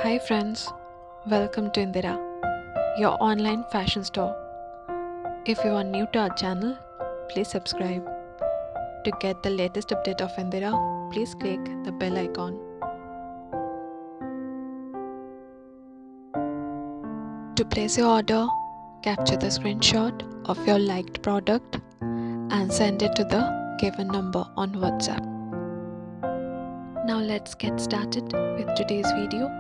Hi friends, welcome to Indira, your online fashion store. If you are new to our channel, please subscribe. To get the latest update of Indira, please click the bell icon. To place your order, capture the screenshot of your liked product and send it to the given number on WhatsApp. Now let's get started with today's video.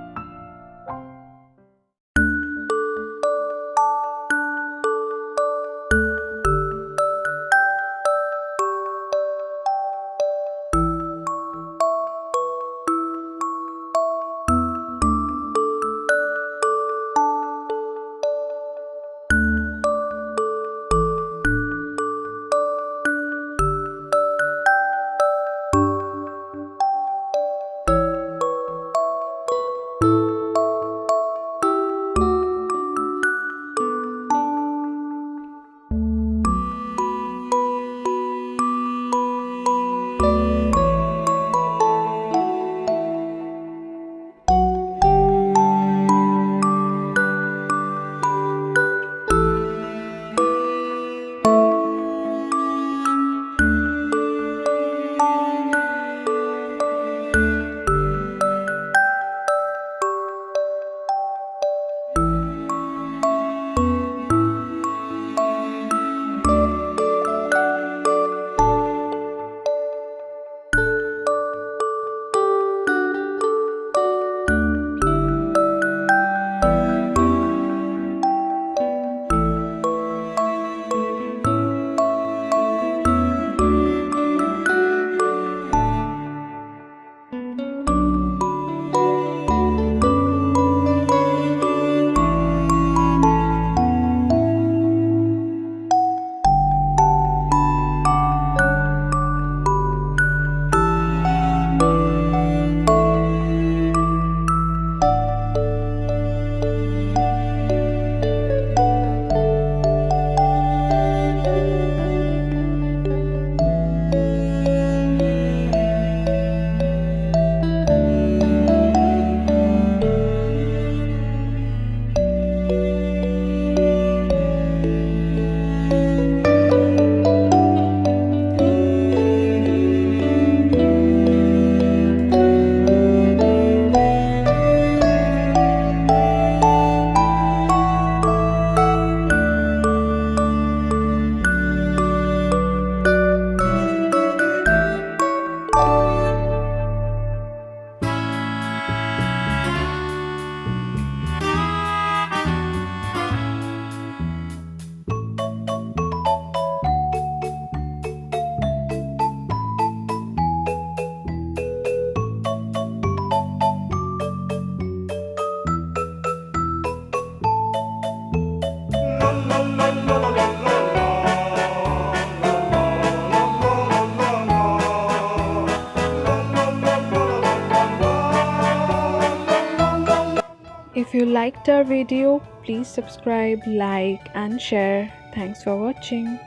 If you liked our video, please subscribe, like and share. Thanks for watching.